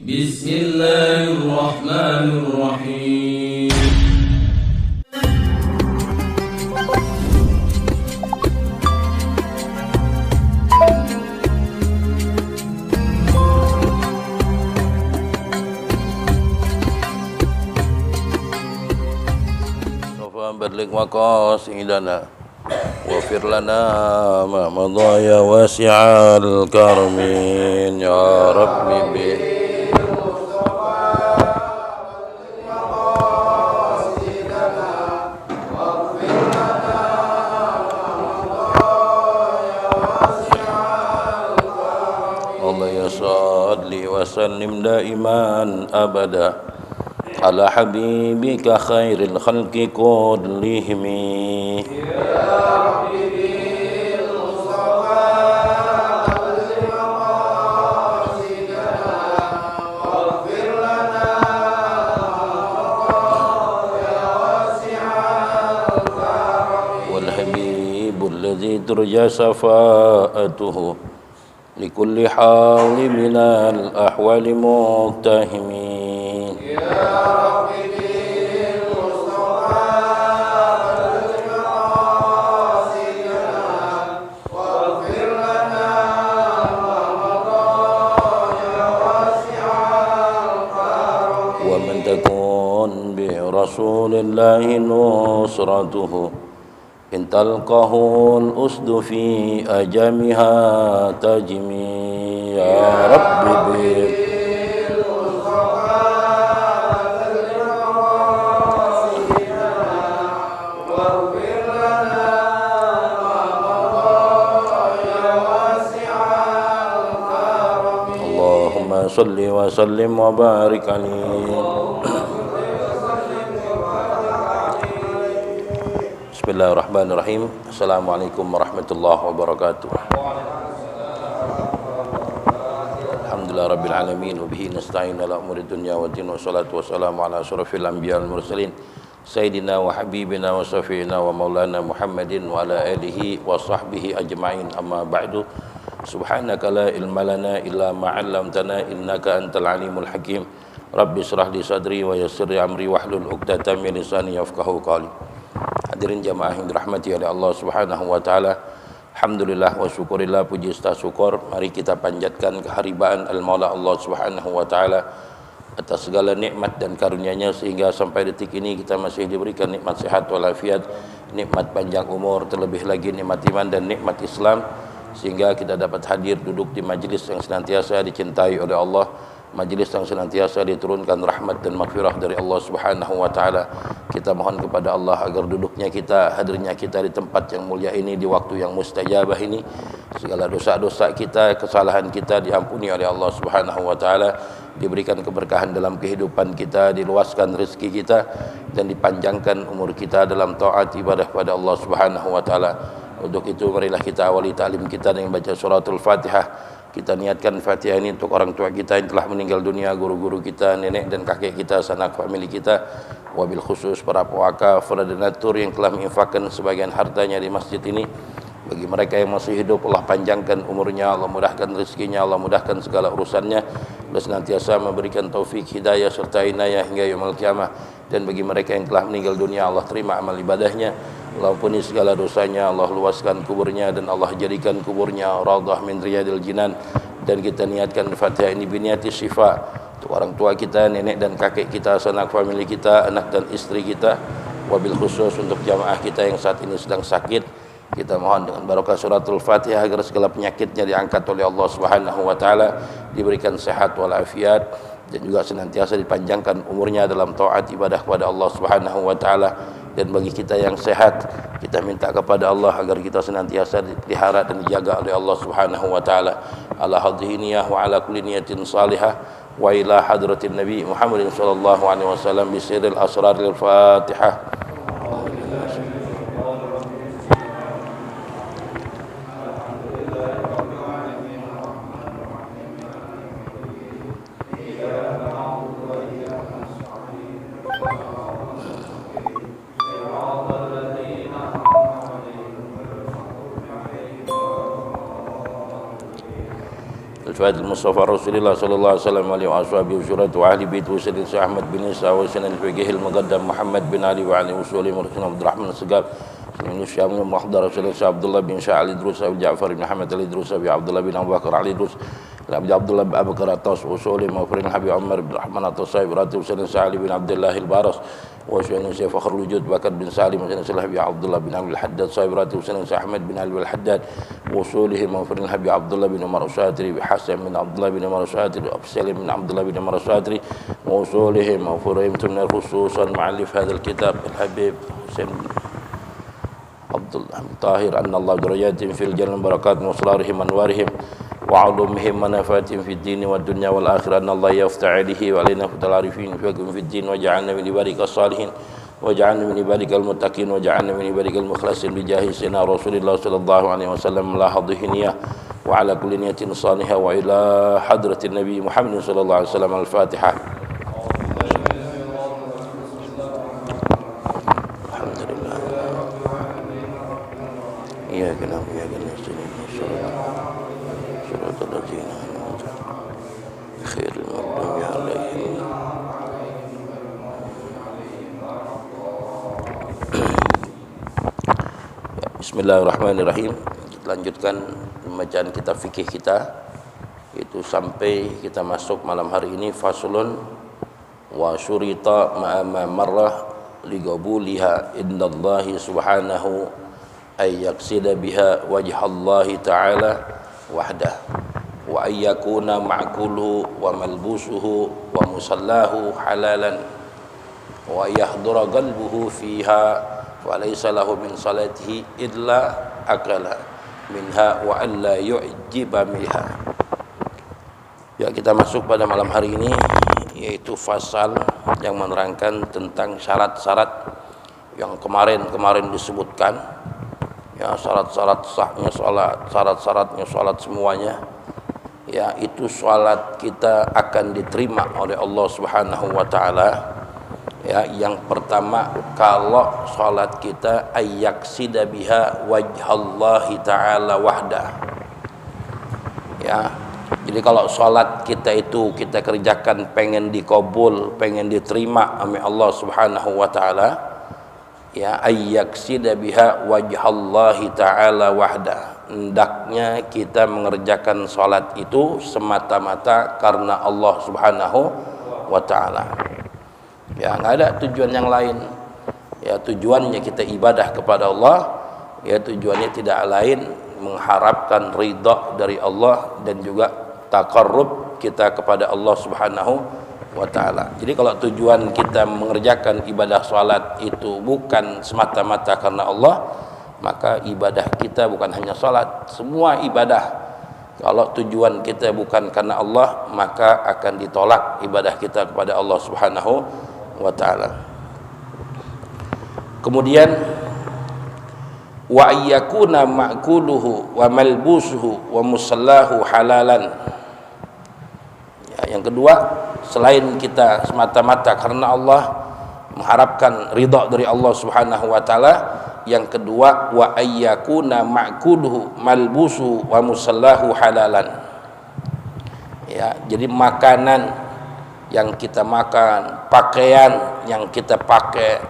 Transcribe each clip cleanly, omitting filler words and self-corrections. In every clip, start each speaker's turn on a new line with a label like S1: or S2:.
S1: Bismillahirrahmanirrahim.
S2: Berlik maqasidana waghfir lana ma madha ya wasi'al karmin ya rabbi bi Allah ya salli wa sallim daiman abada ala habibika khairil khalqi kullihim ya rabbi bil mustafa abli maqasidana waghfir lana ya wasi'al karam wal habibul ladzi turja safa'atuhu likulli hawli minal ahwali muqtahimin ya رسول الله نصرته إن تلقه الأسد في أجمها تجمي يا رب اللهم صل وسلم وبارك عليه. Bismillahirrahmanirrahim. Assalamualaikum warahmatullahi wabarakatuh. Alhamdulillah rabbil alamin wa bihi nasta'in ala umuri dunya wa din wa salatu wassalamu ala asyrafil anbiya'i wal mursalin sayyidina wa habibina wa syafi'ina wa maulana Muhammadin wa ala alihi wa sahbihi ajma'in, amma ba'du. Subhanaka la ilma lana illa ma 'allamtana innaka antal alimul hakim. Rabbi shrah li sadri wa yassir li amri wahlul 'uqdatam min lisani yafqahu qawli. Hadirin jamaah yang dirahmati oleh Allah Subhanahu wa taala. Alhamdulillah wa syukurillah, puji serta syukur mari kita panjatkan keharibaan al-Maula Allah Subhanahu wa taala atas segala nikmat dan karunia-Nya sehingga sampai detik ini kita masih diberikan nikmat sehat walafiat, nikmat panjang umur, terlebih lagi nikmat iman dan nikmat Islam, sehingga kita dapat hadir duduk di majlis yang senantiasa dicintai oleh Allah, majlis yang senantiasa diturunkan rahmat dan maghfirah dari Allah Subhanahu wa taala. Kita mohon kepada Allah agar duduknya kita, hadirnya kita di tempat yang mulia ini, di waktu yang mustajabah ini, segala dosa-dosa kita, kesalahan kita diampuni oleh Allah Subhanahu wa taala, diberikan keberkahan dalam kehidupan kita, diluaskan rezeki kita dan dipanjangkan umur kita dalam taat ibadah pada Allah Subhanahu wa taala. Untuk itu marilah kita awali ta'lim kita dengan baca suratul Fatihah. Kita niatkan Fatihah ini untuk orang tua kita yang telah meninggal dunia, guru-guru kita, nenek dan kakek kita, sanak famili kita, wabil khusus para pewakaf, para donatur yang telah menginfakkan sebagian hartanya di masjid ini. Bagi mereka yang masih hidup, Allah panjangkan umurnya, Allah mudahkan rezekinya, Allah mudahkan segala urusannya, Allah senantiasa memberikan taufik, hidayah serta inayah hingga yaumul qiyamah. Dan bagi mereka yang telah meninggal dunia, Allah terima amal ibadahnya, Allah ampuni segala dosanya, Allah luaskan kuburnya dan Allah jadikan kuburnya raudhah min riyadil jinan. Dan kita niatkan Fatihah ini biniati syifa untuk orang tua kita, nenek dan kakek kita, sanak famili kita, anak dan istri kita, wabil khusus untuk jamaah kita yang saat ini sedang sakit. Kita mohon dengan barokah suratul Fatihah agar segala penyakitnya diangkat oleh Allah Subhanahu wa taala, diberikan sehat walafiat dan juga senantiasa dipanjangkan umurnya dalam taat ibadah kepada Allah Subhanahu wa taala. Dan bagi kita yang sehat, kita minta kepada Allah agar kita senantiasa dipelihara dan dijaga oleh Allah Subhanahu wa taala. Ala hadhihi niyah wa ala kulli niyatin salihah wa ila hadratin Nabi Muhammadin sallallahu alaihi wasallam bi sirril asraril Fatihah. Fatil Mustafa Rasulullah sallallahu alaihi wasallam wa ashabihi syurat wa ahli bait Sayyidina Ahmad bin Isa wa Sayyidina al-Fiqih al-Muqaddam Muhammad bin Ali wa ali usuli Mursin Abdul Rahman Segar Sayyidina Syekh Muhammad Rasulullah Abdullah bin Syah Ali Drus Ja'far bin Muhammad Ali Drus Abdullah bin Abu Bakar Ali Drus Abdullah bin Abu Bakar atas usuli Mufrin Habib Umar bin Rahman atas Sahib Ratib Sayyidina Sa'ali bin Abdullah al-Baras wa Sayyidina Syekh Fakhrul Wujud Bakar bin Salim Sayyidina Salah bin Abdullah bin Abdul Haddad Sahib Ratib Sayyidina Ahmad bin Ali al-Haddad wa usulihi Mufrin Habib Abdullah bin Umar Syatri bi Hasan bin Abdullah bin Umar Syatri wa Salim bin Abdullah bin Umar Syatri wa usulihi Mufrin min khususan mu'allif hadzal kitab al-Habib Husain Abdullah Tahir anna Allah darajatin fil jannah barakatuh wa salarihim anwarihim وعلومهم منافات في الدين والدنيا والآخرة أن الله يفتح عليه وعلينا فتح العارفين فيكم في الدين وجعلنا من عبادك الصالحين وجعلنا من عبادك المتقين وجعلنا من عبادك المخلصين بجاه سيدنا رسول الله صلى الله عليه وسلم لا حظه نية وعلى كل نية صالحة وإلى حضرة النبي محمد صلى الله عليه وسلم الفاتحة. الحمد لله إياك نعبد وإياك نستعين صراط الذين أنعمت عليهم غير المغضوب عليهم. Bismillahirrahmanirrahim. Kita lanjutkan pembacaan kitab fikih kita, itu sampai kita masuk malam hari ini faslun wa syurita ma'a marrah li qabuliha indallahi subhanahu ay yaqsida biha wajhallahi ta'ala wahdah wa ayyakuna ma'kuluhu wa malbusuhu wa musallahu halalan wa yahdura qalbuhu fiha wa laysa lahu min salatihi illa akala minha wa alla yu'jiba biha. Ya, kita masuk pada malam hari ini yaitu fasal yang menerangkan tentang syarat-syarat yang kemarin disebutkan. Ya, syarat-syarat sahnya sholat, syarat-syaratnya sholat semuanya, ya itu sholat kita akan diterima oleh Allah Subhanahu wa Ta'ala. Ya, yang pertama, kalau sholat kita ayyaksida biha wajhallahi ta'ala wahdah. Ya, jadi kalau sholat kita itu kita kerjakan pengen dikabul, pengen diterima oleh Allah Subhanahu wa Ta'ala, ya ayyaksida biha wajhallahi ta'ala wahda, hendaknya kita mengerjakan salat itu semata-mata karena Allah Subhanahu wa ta'ala. Ya, enggak ada tujuan yang lain. Ya, tujuannya kita ibadah kepada Allah, ya tujuannya tidak lain mengharapkan ridha dari Allah dan juga taqarrub kita kepada Allah Subhanahu wa ta'ala. Jadi kalau tujuan kita mengerjakan ibadah salat itu bukan semata-mata karena Allah, maka ibadah kita bukan hanya salat, semua ibadah kalau tujuan kita bukan karena Allah, maka akan ditolak ibadah kita kepada Allah Subhanahu wa ta'ala. Kemudian wa ayyakuna ma'kuluhu wa malbusuhu wa musallahu halalan. Ya, yang kedua, selain kita semata-mata karena Allah mengharapkan ridha dari Allah Subhanahu wa taala, yang kedua wa ayyakuna ma'kuluhu malbusu wa musallahu halalan. Ya, jadi makanan yang kita makan, pakaian yang kita pakai,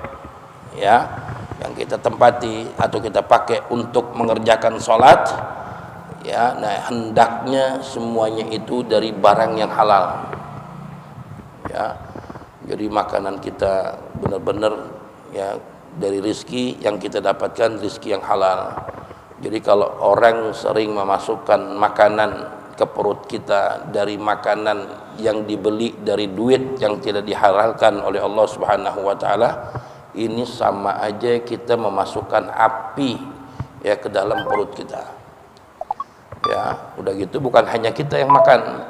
S2: ya, yang kita tempati atau kita pakai untuk mengerjakan salat, ya, nah hendaknya semuanya itu dari barang yang halal. Ya, jadi makanan kita benar-benar ya dari rizki yang kita dapatkan, rizki yang halal. Jadi kalau orang sering memasukkan makanan ke perut kita dari makanan yang dibeli dari duit yang tidak dihalalkan oleh Allah Subhanahu wa ta'ala, ini sama aja kita memasukkan api ya ke dalam perut kita. Ya, udah gitu bukan hanya kita yang makan,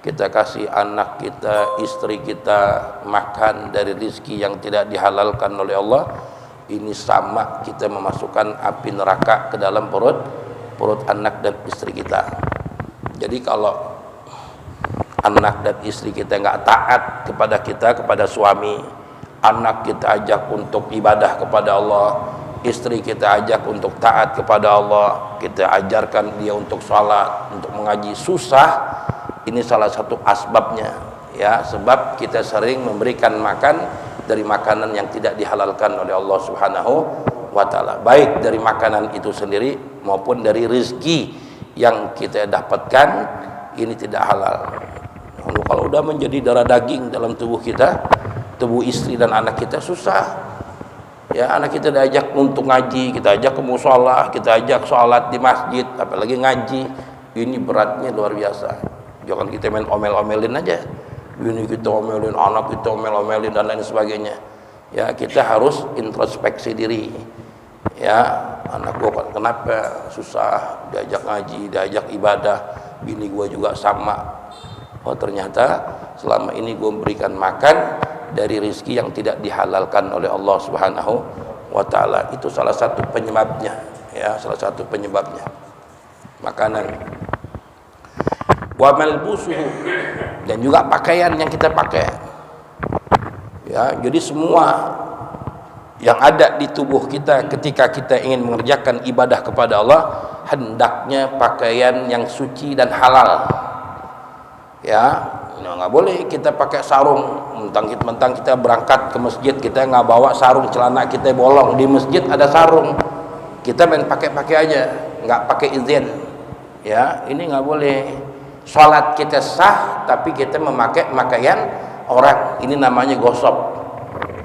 S2: kita kasih anak kita, istri kita makan dari rezeki yang tidak dihalalkan oleh Allah. Ini sama kita memasukkan api neraka ke dalam perut anak dan istri kita. Jadi kalau anak dan istri kita nggak taat kepada kita, kepada suami, anak kita ajak untuk ibadah kepada Allah, istri kita ajak untuk taat kepada Allah, kita ajarkan dia untuk sholat, untuk mengaji, susah, Ini salah satu asbabnya, ya, sebab kita sering memberikan makan dari makanan yang tidak dihalalkan oleh Allah Subhanahu wa taala, baik dari makanan itu sendiri maupun dari rezeki yang kita dapatkan, ini tidak halal. Kalau udah menjadi darah daging dalam tubuh kita, tubuh istri dan anak kita, susah. Ya, anak kita diajak untuk ngaji, kita ajak ke mushola, kita ajak sholat di masjid, apalagi ngaji, ini beratnya luar biasa. Jangan kita main omel-omelin aja, ini kita omelin, anak kita omel-omelin dan lain sebagainya. Ya, kita harus introspeksi diri. Ya, anak gua kenapa susah diajak ngaji, diajak ibadah, bini gua juga sama. Oh, ternyata selama ini gua memberikan makan dari rezeki yang tidak dihalalkan oleh Allah Subhanahu wa taala. Itu salah satu penyebabnya, ya, salah satu penyebabnya. Makanan. Wa malbusuhu, dan juga pakaian yang kita pakai. Ya, jadi semua yang ada di tubuh kita ketika kita ingin mengerjakan ibadah kepada Allah, hendaknya pakaian yang suci dan halal. Ya, nggak boleh kita pakai sarung, mentang kita berangkat ke masjid, kita nggak bawa sarung, celana kita bolong, di masjid ada sarung, kita main pakai aja, nggak pakai izin. Ya, ini nggak boleh. Sholat kita sah, tapi kita memakai pakaian orang, ini namanya gosok,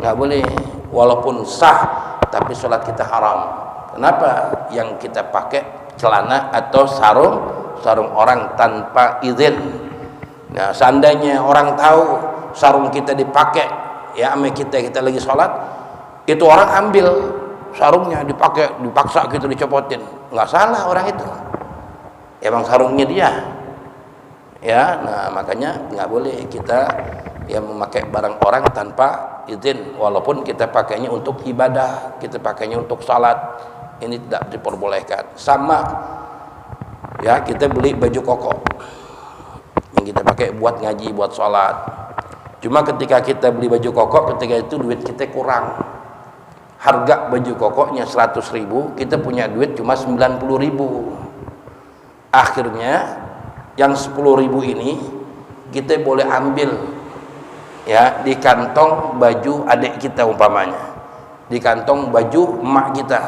S2: nggak boleh. Walaupun sah, tapi sholat kita haram. Kenapa? Yang kita pakai celana atau sarung orang tanpa izin. Nah, seandainya orang tahu sarung kita dipakai, ya, sama kita lagi sholat, itu orang ambil sarungnya, dipakai, dipaksa gitu, dicopotin, nggak salah orang itu, emang sarungnya dia. Ya, nah makanya nggak boleh kita yang memakai barang orang tanpa izin, walaupun kita pakainya untuk ibadah, kita pakainya untuk sholat, ini tidak diperbolehkan. Sama, ya, kita beli baju koko yang kita pakai buat ngaji, buat sholat. Cuma ketika kita beli baju koko, ketika itu duit kita kurang, harga baju kokonya 100.000, kita punya duit cuma 90.000. Akhirnya yang 10.000 ini kita boleh ambil, ya, di kantong baju adik kita umpamanya, di kantong baju emak kita,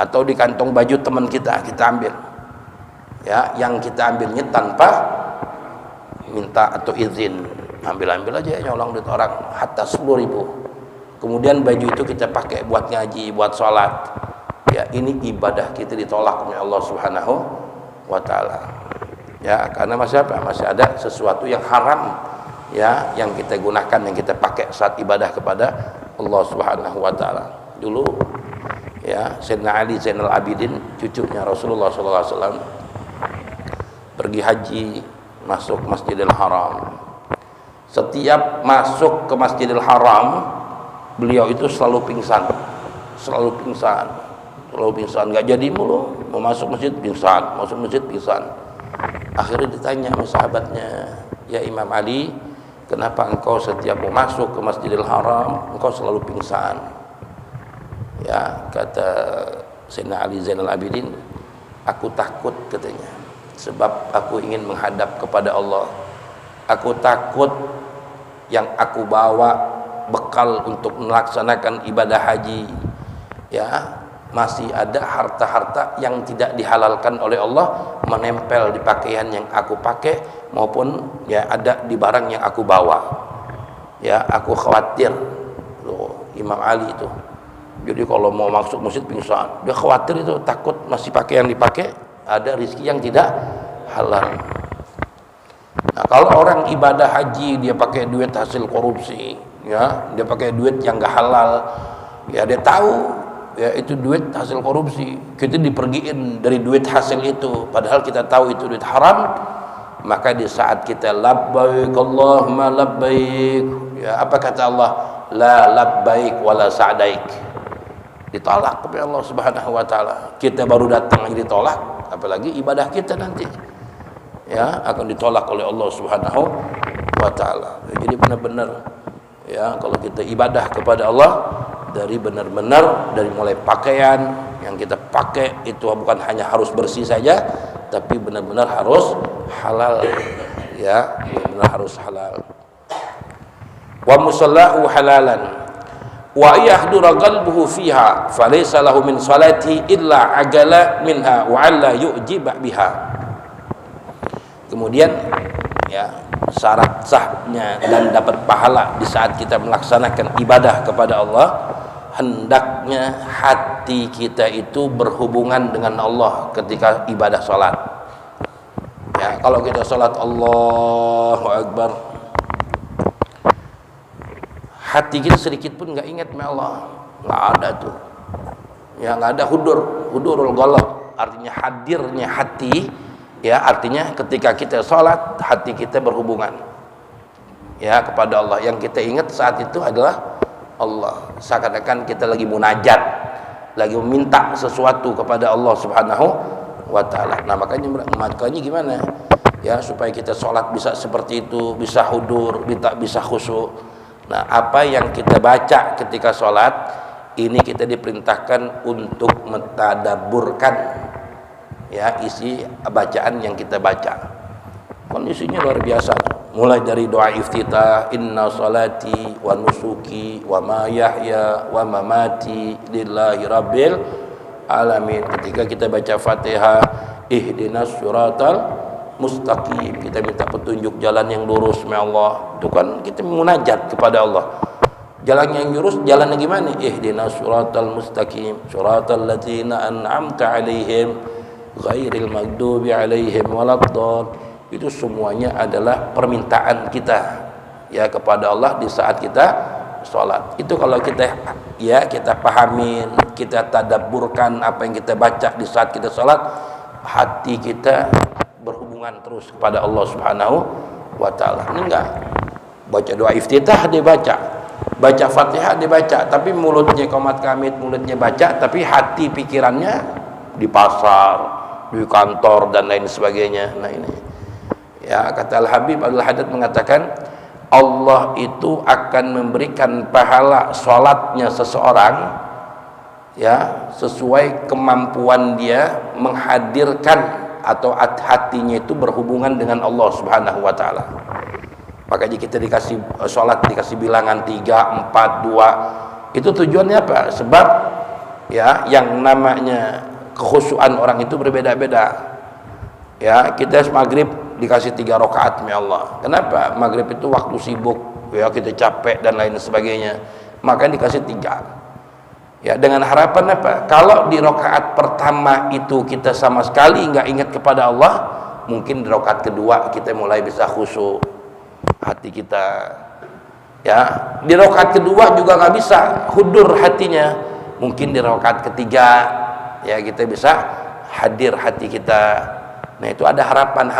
S2: atau di kantong baju teman kita ambil, ya, yang kita ambilnya tanpa minta atau izin, ambil aja, nyolong duit orang, hatta 10.000. Kemudian baju itu kita pakai buat ngaji, buat sholat, ya, ini ibadah kita ditolak oleh Allah Subhanahu wa taala. Ya, karena masih ada sesuatu yang haram, ya, yang kita gunakan, yang kita pakai saat ibadah kepada Allah Subhanahu wa taala. Dulu, ya, Sayyidina Ali Zainal Abidin, cucunya Rasulullah SAW, pergi haji, masuk Masjidil Haram. Setiap masuk ke Masjidil Haram, beliau itu selalu pingsan, nggak jadi mulu, mau masuk masjid pingsan, masuk masjid pingsan. Akhirnya ditanya sama sahabatnya, ya Imam Ali, kenapa engkau setiap mau masuk ke Masjidil Haram engkau selalu pingsan? Ya, kata Sayyidina Ali Zainal Abidin, aku takut, katanya, sebab aku ingin menghadap kepada Allah. Aku takut yang aku bawa bekal untuk melaksanakan ibadah haji, ya, masih ada harta-harta yang tidak dihalalkan oleh Allah menempel di pakaian yang aku pakai, maupun, ya, ada di barang yang aku bawa. Ya, aku khawatir. Loh, Imam Ali itu, jadi kalau mau masuk masjid pingsan, dia khawatir itu, takut masih pakai yang dipakai ada rezeki yang tidak halal. Nah, kalau orang ibadah haji dia pakai duit hasil korupsi, ya, dia pakai duit yang gak halal, ya, dia tahu, ya, itu duit hasil korupsi, kita dipergiin dari duit hasil itu, padahal kita tahu itu duit haram, maka di saat kita labbaik Allahumma labbaik, ya, apa kata Allah? La labbaik wala sa'daik, ditolak oleh Allah Subhanahu wa taala. Kita baru datang aja ditolak, apalagi ibadah kita nanti, ya, akan ditolak oleh Allah Subhanahu wa taala. Jadi benar-benar, ya, kalau kita ibadah kepada Allah, dari benar-benar, dari mulai pakaian yang kita pakai itu bukan hanya harus bersih saja, tapi benar-benar harus halal, ya benar harus halal. Wa musallahu halalan wa yahdura qalbuhu fiha falaysa lahu min salati illa agala minha wa alla yu'jiba biha. Kemudian ya syarat sahnya dan dapat pahala di saat kita melaksanakan ibadah kepada Allah, hendaknya hati kita itu berhubungan dengan Allah ketika ibadah salat. Ya, kalau kita salat Allahu Akbar, hati kita sedikit pun nggak ingat sama Allah, nggak ada tuh. Ya nggak ada hudurul qalb, artinya hadirnya hati. Ya artinya ketika kita sholat hati kita berhubungan ya kepada Allah. Yang kita ingat saat itu adalah Allah. Seakan-akan kita lagi munajat, lagi meminta sesuatu kepada Allah Subhanahu wa Ta'ala. Nah makanya gimana ya supaya kita sholat bisa seperti itu, bisa hudur, bisa khusyuk. Nah apa yang kita baca ketika sholat ini kita diperintahkan untuk mentadabburkan ya isi bacaan yang kita baca. Kondisinya luar biasa, mulai dari doa iftitah, inna salati wa nusuki wa ma yahya wa mamati lillahi rabbil alamin. Ketika kita baca Fatihah, ihdinas siratal mustaqim, kita minta petunjuk jalan yang lurus ya Allah. Itu kan kita munajat kepada Allah. Jalan yang lurus, jalan yang gimana? Ihdinas siratal mustaqim, siratal ladzina an'amta 'alaihim ghairil maghdubi 'alaihim waladdallin. Itu semuanya adalah permintaan kita ya kepada Allah di saat kita sholat. Itu kalau kita ya kita pahamin, kita tadabburkan apa yang kita baca di saat kita sholat, hati kita berhubungan terus kepada Allah Subhanahu wa Ta'ala. Ini enggak baca doa iftitah dia baca, baca Fatihah dia baca, tapi mulutnya qomat kamit, mulutnya baca, tapi hati pikirannya di pasar, di kantor dan lain sebagainya. Nah ini ya kata Al-Habib Al-Haddad mengatakan Allah itu akan memberikan pahala sholatnya seseorang ya sesuai kemampuan dia menghadirkan atau hatinya itu berhubungan dengan Allah Subhanahu wa Ta'ala. Makanya kita dikasih sholat dikasih bilangan 3, 4, 2. Itu tujuannya apa? Sebab ya yang namanya kekhusyuan orang itu berbeda-beda. Ya, kita maghrib dikasih 3 rakaat ya Allah. Kenapa? Maghrib itu waktu sibuk, ya kita capek dan lain sebagainya. Maka dikasih 3. Ya, dengan harapan apa? Kalau di rakaat pertama itu kita sama sekali nggak ingat kepada Allah, mungkin di rakaat kedua kita mulai bisa khusyuk hati kita. Ya, di rakaat kedua juga nggak bisa hudur hatinya. Mungkin di rakaat ketiga ya kita bisa hadir hati kita. Nah itu ada harapan.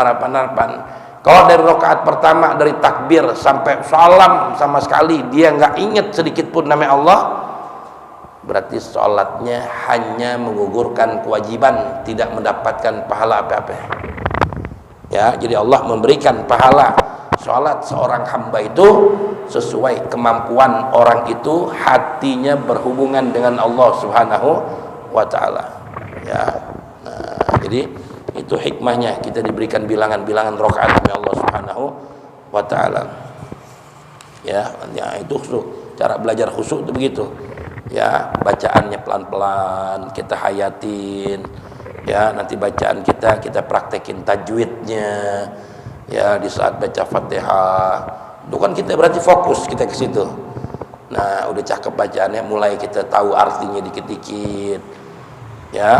S2: Kalau dari rakaat pertama dari takbir sampai salam sama sekali dia nggak ingat sedikit pun nama Allah, berarti sholatnya hanya menggugurkan kewajiban, tidak mendapatkan pahala apa-apa. Ya, jadi Allah memberikan pahala sholat seorang hamba itu sesuai kemampuan orang itu hatinya berhubungan dengan Allah Subhanahu wa Ta'ala. Ya, nah, jadi itu hikmahnya kita diberikan bilangan-bilangan rakaat oleh Allah Subhanahu wa Ta'ala. Ya, itu khusyuk. Cara belajar khusyuk itu begitu. Ya, bacaannya pelan-pelan kita hayatin. Ya, nanti bacaan kita praktekin tajwidnya. Ya, di saat baca Fatihah, itu kan kita berarti fokus kita ke situ. Nah, udah cakep bacaannya, mulai kita tahu artinya dikit-dikit. Ya,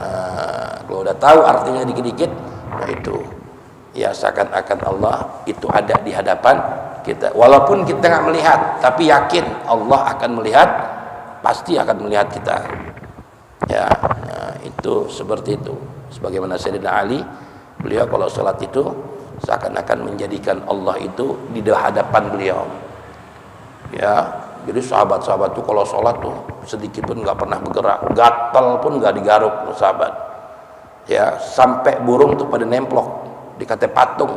S2: nah kalau udah tahu artinya dikit-dikit, nah itu ya seakan-akan Allah itu ada di hadapan kita. Walaupun kita nggak melihat, tapi yakin Allah akan melihat, pasti akan melihat kita. Ya, nah, itu seperti itu. Sebagaimana Sayyidina Ali, beliau kalau sholat itu seakan-akan menjadikan Allah itu di hadapan beliau. Ya, jadi sahabat-sahabat tuh kalau sholat tuh sedikit pun nggak pernah bergerak, gatal pun nggak digaruk sahabat. Ya, sampai burung tuh pada nemplok dikata patung.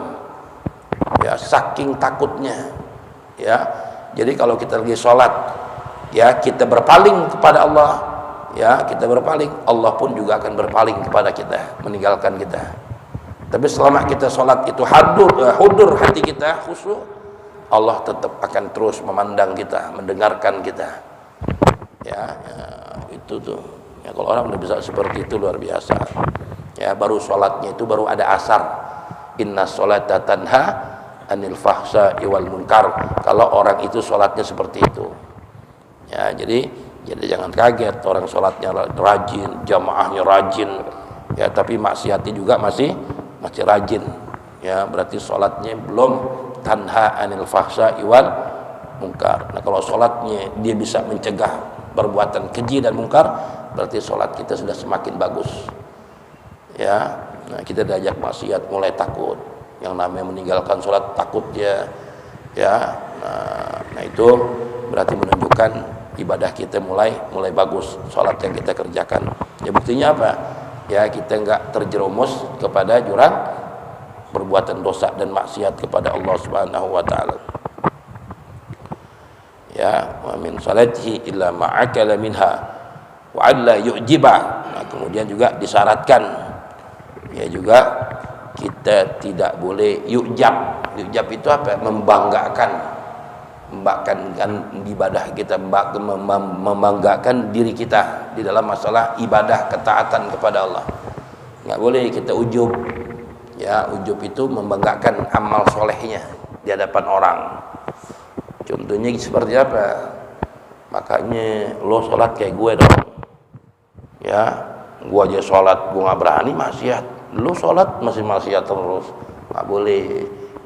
S2: Ya, saking takutnya. Ya, jadi kalau kita lagi sholat, ya kita berpaling kepada Allah. Ya, kita berpaling, Allah pun juga akan berpaling kepada kita, meninggalkan kita. Tapi selama kita sholat itu hudur hati kita, khusyuk, Allah tetap akan terus memandang kita, mendengarkan kita. Ya, itu tuh. Ya, kalau orang udah bisa seperti itu luar biasa. Ya, baru sholatnya itu baru ada asar. Inna sholata tanha anil fahsya'i wal munkar. Kalau orang itu sholatnya seperti itu. Ya, jadi jangan kaget orang sholatnya rajin, jamaahnya rajin. Ya, tapi maksiatnya juga masih rajin. Ya, berarti sholatnya belum tanha anil fahsya'i wal munkar. Nah, kalau sholatnya dia bisa mencegah perbuatan keji dan munkar, berarti sholat kita sudah semakin bagus. Ya, nah, kita diajak maksiat mulai takut. Yang namanya meninggalkan sholat takut dia. Ya, nah itu berarti menunjukkan ibadah kita mulai bagus, sholat yang kita kerjakan. Ya, buktinya apa? Ya, kita enggak terjerumus kepada jurang perbuatan dosa dan maksiat kepada Allah Subhanahu wa taala. Ya, wa min salatihi illa ma'akala minha wa alla yu'jiba. Nah, kemudian juga disyaratkan ya juga kita tidak boleh yujab. Yujab itu apa? Membanggakan ibadah kita, membanggakan diri kita di dalam masalah ibadah ketaatan kepada Allah. Nggak boleh kita ujub. Ya, ujub itu membanggakan amal solehnya di hadapan orang. Contohnya seperti apa? Makanya lo sholat kayak gue dong. Ya, gue aja sholat gue nggak berani maksiat. Lo sholat masih maksiat terus. Nggak boleh.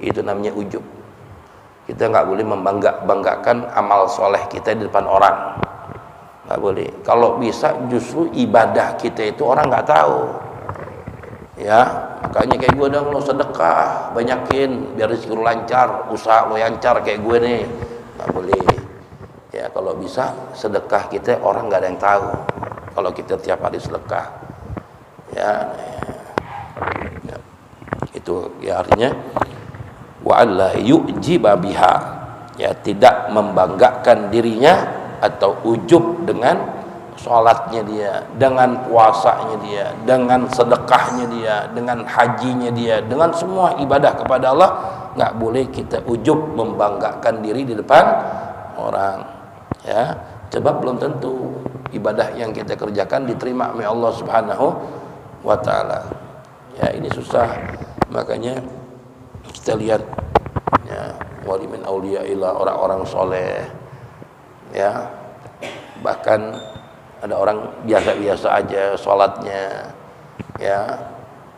S2: Itu namanya ujub. Kita nggak boleh membanggakan amal soleh kita di depan orang. Nggak boleh. Kalau bisa justru ibadah kita itu orang nggak tahu. Ya, makanya kayak gue dong, lo sedekah banyakin biar rezeki lo lancar, usaha lo lancar kayak gue nih. Nggak boleh. Ya, kalau bisa sedekah kita orang nggak ada yang tahu. Kalau kita tiap hari sedekah, ya, itu ya artinya wa alla yu'jiba biha, ya, tidak membanggakan dirinya atau ujub dengan sholatnya dia, dengan puasanya dia, dengan sedekahnya dia, dengan hajinya dia, dengan semua ibadah kepada Allah. Nggak boleh kita ujub membanggakan diri di depan orang, ya, sebab belum tentu ibadah yang kita kerjakan diterima oleh Allah Subhanahu wa taala. Ya, ini susah. Makanya kita lihat ya, wali min auliyaillah, orang-orang soleh, ya, bahkan ada orang biasa-biasa aja sholatnya, ya,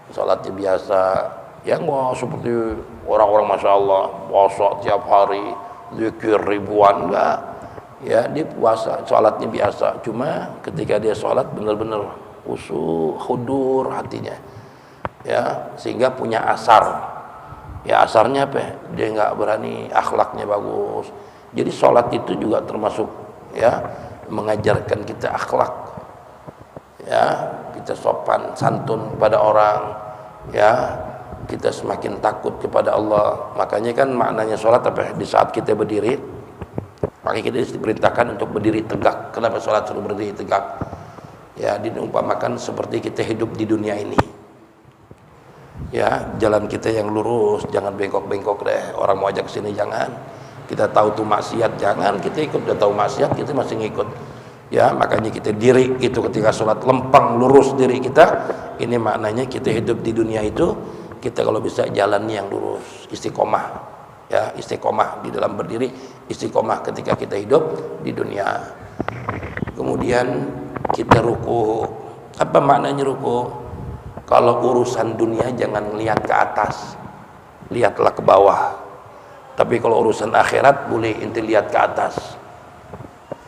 S2: sholatnya biasa, yang wah seperti orang-orang masya Allah puasa tiap hari, zikir ribuan, enggak, ya, dia puasa sholatnya biasa, cuma ketika dia sholat benar-benar khusyuk, hudur hatinya, ya, sehingga punya asar. Ya, asarnya apa? Dia nggak berani, akhlaknya bagus. Jadi sholat itu juga termasuk, ya, mengajarkan kita akhlak, ya, kita sopan santun pada orang, ya, kita semakin takut kepada Allah. Makanya kan maknanya sholat apa? Di saat kita berdiri, makanya kita diperintahkan untuk berdiri tegak. Kenapa sholat suruh berdiri tegak? Ya, diumpamakan seperti kita hidup di dunia ini. Ya, jalan kita yang lurus, jangan bengkok-bengkok deh. Orang mau ajak sini jangan. Kita tahu tuh maksiat, jangan kita ikut. Udah tahu maksiat kita masih ngikut. Ya, makanya kita diri itu ketika sholat lempang lurus diri kita. Ini maknanya kita hidup di dunia itu, kita kalau bisa jalan yang lurus, istiqomah. Ya, istiqomah di dalam berdiri, istiqomah ketika kita hidup di dunia. Kemudian kita ruku. Apa maknanya ruku? Kalau urusan dunia jangan lihat ke atas, lihatlah ke bawah. Tapi kalau urusan akhirat boleh inti lihat ke atas.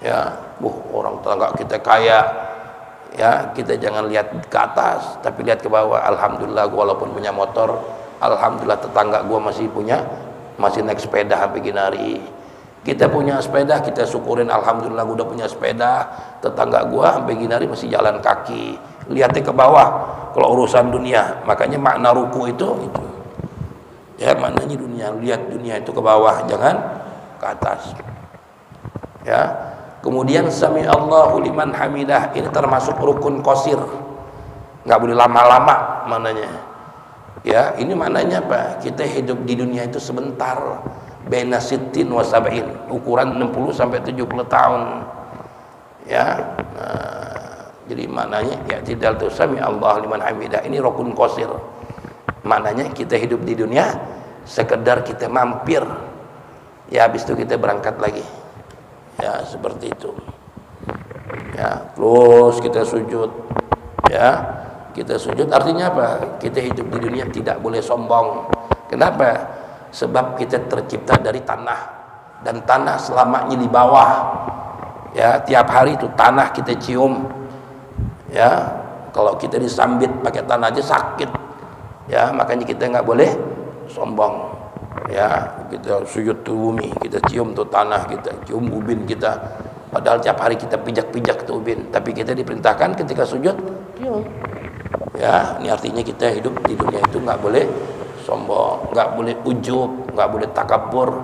S2: Ya, orang tetangga kita kaya, ya, kita jangan lihat ke atas, tapi lihat ke bawah. Alhamdulillah, gua walaupun punya motor, alhamdulillah tetangga gua masih naik sepeda sampai gini hari. Kita punya sepeda, kita syukurin, alhamdulillah gua udah punya sepeda. Tetangga gua sampai gini hari masih jalan kaki. Lihatnya ke bawah. Kalau urusan dunia, makanya makna ruku itu. Ya, maknanya dunia, lihat dunia itu ke bawah, jangan ke atas. Ya. Kemudian sami Allahu liman hamidah, ini termasuk rukun qasir. Enggak boleh lama-lama maknanya. Ya, ini maknanya apa? Kita hidup di dunia itu sebentar. Baina sittin wa sab'in, ukuran 60 sampai 70 tahun. Ya. Jadi maknanya ya tidak tu sami Allah liman hamidah. Ini rukun qasir. Maknanya kita hidup di dunia sekedar kita mampir. Ya, habis itu kita berangkat lagi. Ya, seperti itu. Ya, terus kita sujud. Ya, kita sujud artinya apa? Kita hidup di dunia tidak boleh sombong. Kenapa? Sebab kita tercipta dari tanah, dan tanah selamanya di bawah. Ya, tiap hari itu tanah kita cium. Ya, kalau kita disambit pakai tanah aja sakit. Ya, makanya kita nggak boleh sombong. Ya, kita sujud ke bumi, kita cium tuh tanah, kita cium ubin kita. Padahal tiap hari kita pijak-pijak tuh ubin, tapi kita diperintahkan ketika sujud cium. Ya, ini artinya kita hidup di dunia itu nggak boleh sombong, nggak boleh ujub, nggak boleh takabur.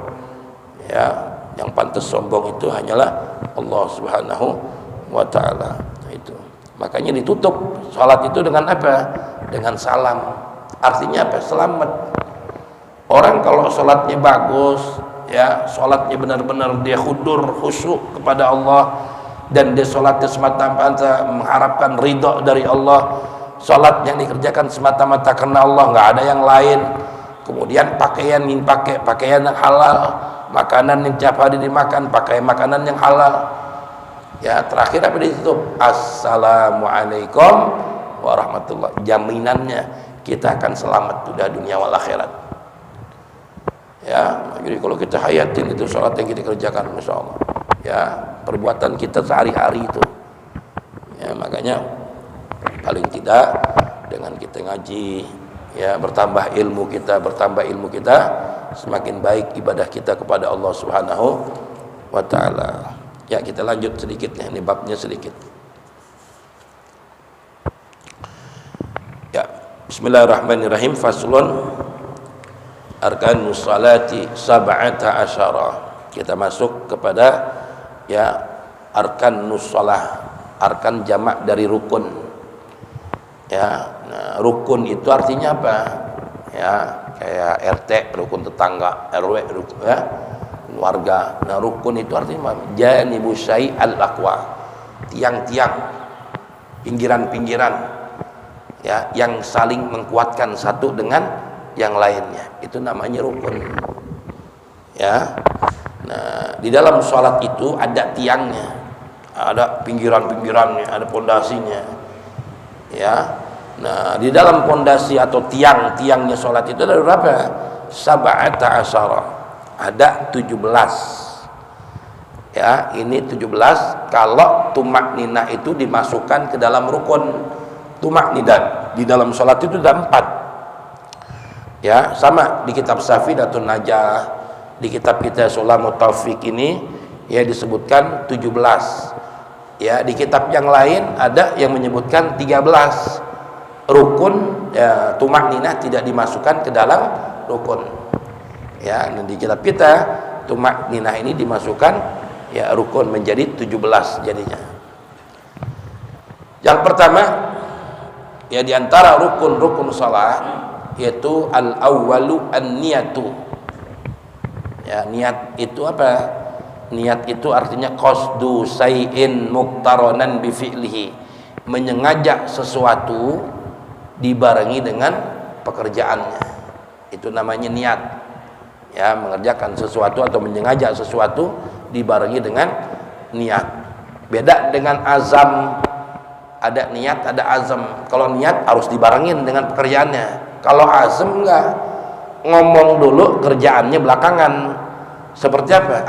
S2: Ya, yang pantas sombong itu hanyalah Allah Subhanahu wa Ta'ala. Itu. Makanya ditutup salat itu dengan apa? Dengan salam. Artinya apa? Selamat. Orang kalau salatnya bagus, ya, salatnya benar-benar dia khusyuk kepada Allah, dan dia salatnya semata-mata mengharapkan ridha dari Allah. Salat yang dikerjakan semata-mata karena Allah, nggak ada yang lain. Kemudian pakaian yang pakai pakaian yang halal, makanan yang tiap hari dimakan pakai makanan yang halal. Ya, terakhir apa ditutup? Assalamualaikum warahmatullahi. Jaminannya kita akan selamat sudah dunia wal akhirat. Ya, jadi kalau kita hayatin itu salat yang kita kerjakan, masya Allah. Ya, perbuatan kita sehari-hari itu. Ya, makanya paling tidak dengan kita ngaji, ya, bertambah ilmu kita, semakin baik ibadah kita kepada Allah Subhanahu wa Ta'ala. Ya, kita lanjut sedikit nih, ini babnya sedikit. Ya, bismillahirrahmanirrahim. Faslun arkanus salati sab'ata asyara. Kita masuk kepada ya arkanus shalah, arkan jamak dari rukun. Ya, nah, rukun itu artinya apa? Ya, kayak RT, rukun tetangga, RW, rukun, ya, keluarga. Nah, rukun itu artinya apa? Janibu syai' al-aqwa, tiang-tiang, pinggiran-pinggiran, ya, yang saling menguatkan satu dengan yang lainnya. Itu namanya rukun. Ya. Nah, di dalam sholat itu ada tiangnya, ada pinggiran-pinggirannya, ada pondasinya. Ya, nah di dalam pondasi atau tiang-tiangnya sholat itu ada berapa? Sab'ata asyara, ada 17. Ya, ini 17 kalau tumak ninah itu dimasukkan ke dalam rukun. Tumak ninah di dalam sholat itu ada 4. Ya, sama di kitab Safinatun Najah, di kitab kita Sulamut Taufiq ini ya disebutkan 17. Ya, di kitab yang lain ada yang menyebutkan 13 rukun. Ya, tumak ninah tidak dimasukkan ke dalam rukun. Ya, dan di kitab kita tumak ninah ini dimasukkan ya rukun, menjadi 17 jadinya. Yang pertama ya di antara rukun-rukun salat yaitu al-awwalu an-niyatu. Ya, niat itu apa? Niat itu artinya qasdu say'in muqtaranan bi fi'lihi, menyengajak sesuatu dibarengi dengan pekerjaannya. Itu namanya niat. Ya, mengerjakan sesuatu atau menyengajak sesuatu dibarengi dengan niat. Beda dengan azam. Ada niat, ada azam. Kalau niat harus dibarengin dengan pekerjaannya. Kalau azam enggak, ngomong dulu, kerjaannya belakangan. Seperti apa?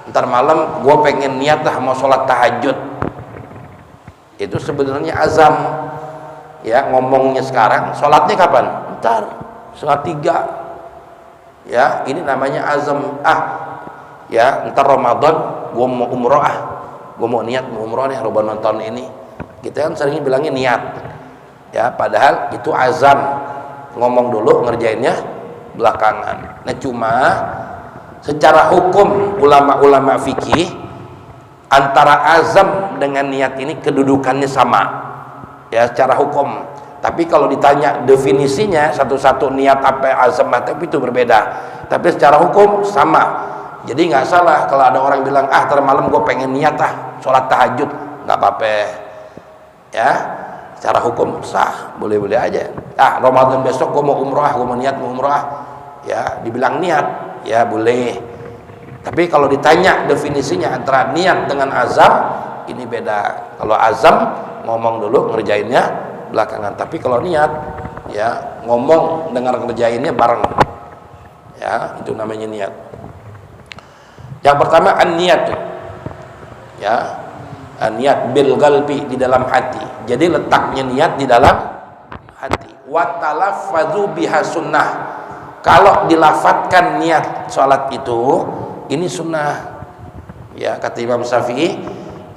S2: Ntar malam gue pengen niat dah mau sholat tahajud. Itu sebenarnya azam. Ya, ngomongnya sekarang, sholatnya kapan? Ntar 2:30. Ya, ini namanya azam. Ya, ntar Ramadan gue mau umroh, gue mau niat mau umroh nih Ramadan tahun ini. Kita kan sering bilangnya niat. Ya, padahal itu azam. Ngomong dulu, ngerjainnya belakangan. Nah, cuma secara hukum ulama-ulama fikih antara azam dengan niat ini kedudukannya sama. Ya, secara hukum Tapi kalau ditanya definisinya satu-satu niat apa azam tapi itu berbeda. Tapi secara hukum sama. Jadi nggak salah kalau ada orang bilang ntar malam gue pengen niat sholat tahajud, nggak apa-apa. Ya, secara hukum sah, boleh-boleh aja. Ramadan besok gue mau umrah, gue mau niat mau umrah, ya dibilang niat, ya boleh. Tapi kalau ditanya definisinya antara niat dengan azam, ini beda. Kalau azam ngomong dulu ngerjainnya belakangan, tapi kalau niat ya ngomong dengar ngerjainnya bareng, ya itu namanya niat. Yang pertama an-niat, ya an-niat bil qalbi, di dalam hati. Jadi letaknya niat di dalam hati. Wa talaffadzu biha sunnah, kalau dilafatkan niat salat itu ini sunnah, ya kata Imam Syafi'i,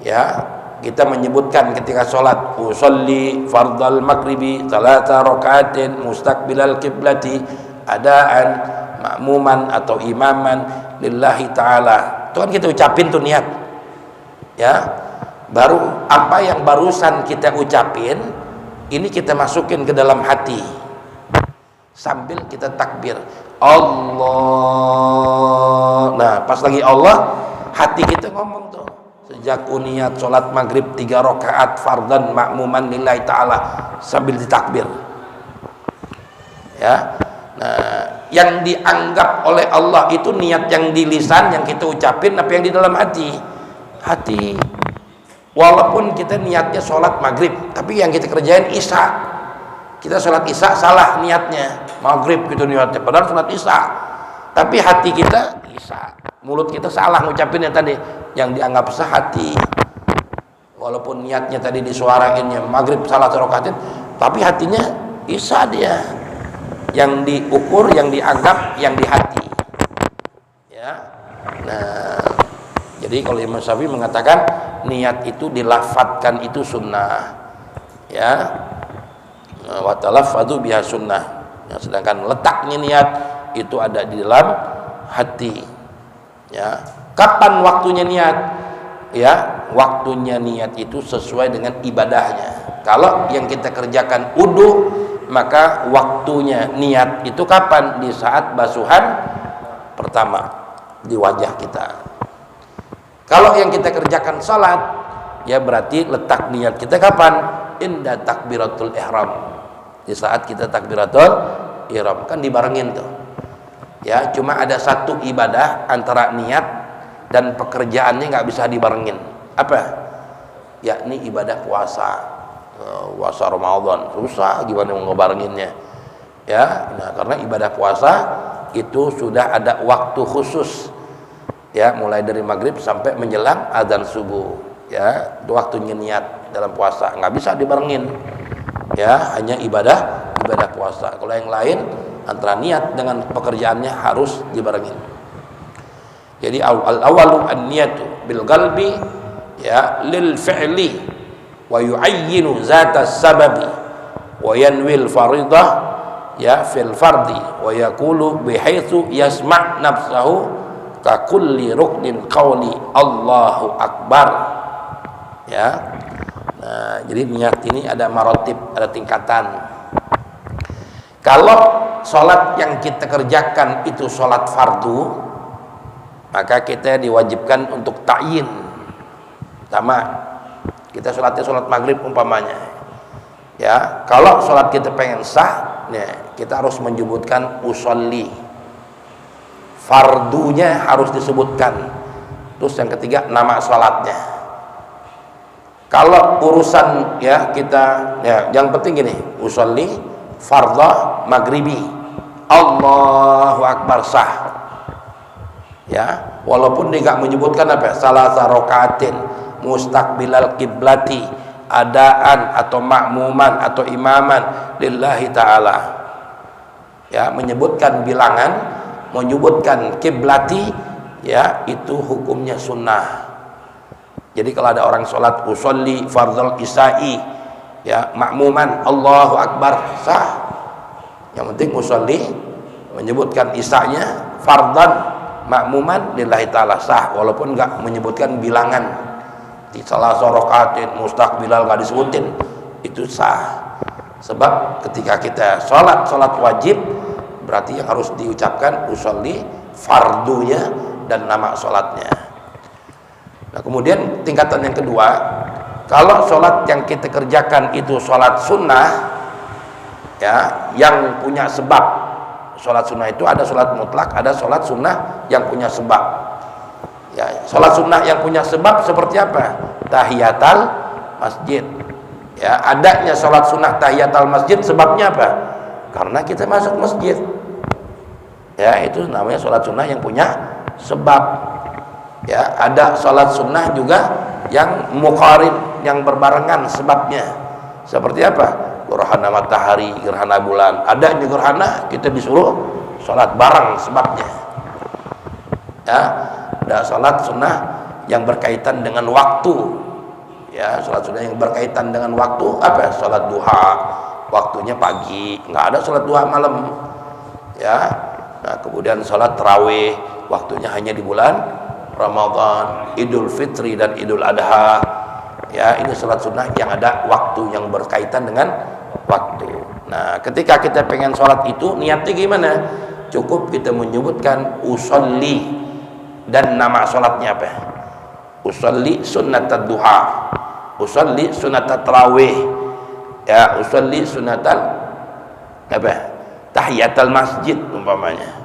S2: ya kita menyebutkan ketika sholat usolli fardal maghribi 3 rakaatin mustaqbilal qiblati adaan makmuman atau imaman lillahi ta'ala, itu kan kita ucapin tuh niat, ya baru apa yang barusan kita ucapin ini kita masukin ke dalam hati sambil kita takbir Allah. Nah pas lagi Allah hati kita ngomong tuh, sejak niat sholat maghrib 3 rakaat fardan makmuman lillahi ta'ala, sambil ditakbir, ya. Nah yang dianggap oleh Allah itu niat yang di lisan yang kita ucapin apa yang di dalam hati. Walaupun kita niatnya sholat maghrib tapi yang kita kerjain isya, kita sholat isya salah niatnya, maghrib gitu niatnya padahal sholat isya, tapi hati kita isya, mulut kita salah ngucapinnya tadi, yang dianggap sah hati. Walaupun niatnya tadi disuarainnya maghrib salah rokaatin, tapi hatinya isya dia. Yang diukur, yang dianggap, yang di hati. Ya. Nah, jadi kalau Imam Syafi'i mengatakan niat itu dilafatkan itu sunnah. Ya. Wa talaffadzu biha sunnah. Ya, sedangkan letaknya niat itu ada di dalam hati. Ya. Kapan waktunya niat? Ya, waktunya niat itu sesuai dengan ibadahnya. Kalau yang kita kerjakan wudu, maka waktunya niat itu kapan? Di saat basuhan pertama di wajah kita. Kalau yang kita kerjakan salat, ya berarti letak niat kita kapan? Inda takbiratul ihram, di saat kita takbiratul ihram, kan dibarengin tuh. Ya, cuma ada satu ibadah antara niat dan pekerjaannya nggak bisa dibarengin. Apa? Yakni ibadah puasa. Puasa Ramadan susah gimana mau ngebarenginnya, ya. Nah karena ibadah puasa itu sudah ada waktu khusus, ya mulai dari maghrib sampai menjelang azan subuh, ya itu waktunya niat dalam puasa, nggak bisa dibarengin, ya hanya ibadah puasa. Kalau yang lain antara niat dengan pekerjaannya harus dibarengin. Jadi al-awalu an-niyatu bil qalbi, ya lil fi'li wa yu'ayyinu zata sababi wa yanwil faridah, ya fil fardi wa yaqulu bihaitsu yasma' nafsahu ka kulli ruknin qawli Allahu akbar, ya. Nah jadi niat ini ada maratib, ada tingkatan. Kalau sholat yang kita kerjakan itu sholat fardu, maka kita diwajibkan untuk ta'yin. Pertama, kita sholatnya sholat maghrib umpamanya, ya kalau sholat kita pengen sah, ya, kita harus menyebutkan usolli, fardunya harus disebutkan. Terus yang ketiga nama sholatnya. Kalau urusan ya kita, ya yang penting gini, usolli fardhu maghribi Allahu akbar sah, ya walaupun dia nggak menyebutkan apa salasa rakaatin mustaqbilal kiblati adaan atau makmuman atau imaman lillahi ta'ala, ya menyebutkan bilangan, menyebutkan kiblati, ya itu hukumnya sunnah. Jadi kalau ada orang sholat usolli fardhul isya'i, ya makmuman Allahu akbar sah, yang penting usolli menyebutkan isya'nya, fardhan makmuman lillahi ta'ala sah, walaupun enggak menyebutkan bilangan. Di salah sorokaatin mustaqbilal gak disebutin, itu sah. Sebab ketika kita sholat wajib, berarti yang harus diucapkan usolli fardunya dan nama sholatnya. Nah kemudian tingkatan yang kedua, kalau sholat yang kita kerjakan itu sholat sunnah, ya, yang punya sebab. Sholat sunnah itu ada sholat mutlak, ada sholat sunnah yang punya sebab. Ya, sholat sunnah yang punya sebab seperti apa? Tahiyatul masjid. Ya, adanya sholat sunnah tahiyatul masjid sebabnya apa? Karena kita masuk masjid. Ya, itu namanya sholat sunnah yang punya sebab. Ya, ada sholat sunnah juga yang muqarin, yang berbarengan sebabnya. Seperti apa? Gerhana matahari, gerhana bulan. Adanya gerhana, kita disuruh sholat bareng sebabnya. Ya, ada sholat sunnah yang berkaitan dengan waktu. Ya, sholat sunnah yang berkaitan dengan waktu apa? Sholat duha, waktunya pagi, nggak ada sholat duha malam. Ya, nah kemudian sholat tarawih, waktunya hanya di bulan Ramadan, Idul Fitri dan Idul Adha. Ya, ini sholat sunnah yang ada waktu yang berkaitan dengan waktu. Nah, ketika kita pengen sholat itu, niatnya gimana? Cukup kita menyebutkan usolli dan nama sholatnya apa? Usolli sunnatat duha, usolli sunnatat tarawih, ya, usolli sunnatal apa? Tahiyatul masjid umpamanya.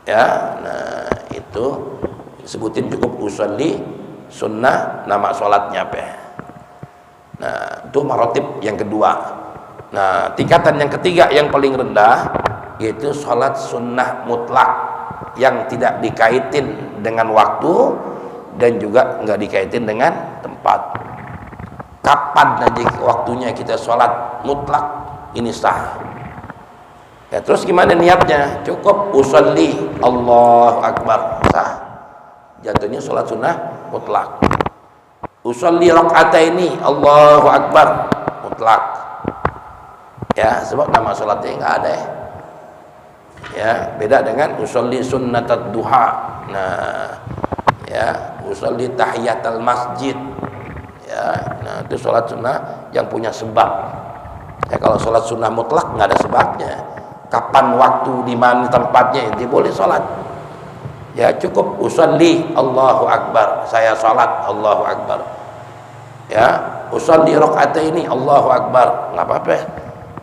S2: Ya, nah itu sebutin cukup usolli sunnah nama sholatnya apa? Nah, itu marotib yang kedua. Nah, tingkatan yang ketiga yang paling rendah yaitu sholat sunnah mutlak yang tidak dikaitin dengan waktu dan juga nggak dikaitin dengan tempat. Kapan aja waktunya kita sholat mutlak ini sah. Ya, terus gimana niatnya? Cukup usolli Allahu Akbar, sah. Jatuhnya sholat sunnah mutlak. Usolli rakaataini Allahu Akbar, mutlak. Ya, sebab nama sholatnya nggak ada ya. Ya, beda dengan usolli sunnatat duha. Nah, ya, usolli tahiyatul masjid. Ya, nah itu sholat sunnah yang punya sebab. Ya, kalau sholat sunnah mutlak nggak ada sebabnya. Kapan waktu, di mana tempatnya, dia boleh sholat. Ya, cukup usolli Allahu Akbar, saya sholat Allahu Akbar. Ya, usolli rakaataini Allahu Akbar, nggak apa-apa.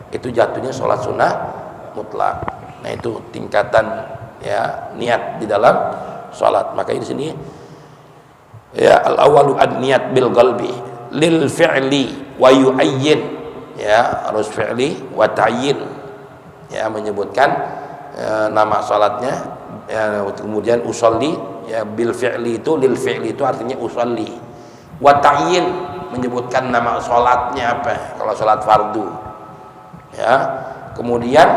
S2: Itu jatuhnya sholat sunnah mutlak. Nah itu tingkatan ya niat di dalam sholat. Maka di sini ya al-awalu an-niyat bil qalbi lil fi'li wa yu'ayyin, ya harus fi'li wa ta'yin, ya menyebutkan nama sholatnya, ya, kemudian usolli, ya bil fi'li itu, lil fi'li itu artinya usolli, wa ta'yin menyebutkan nama sholatnya apa kalau sholat fardu, ya, kemudian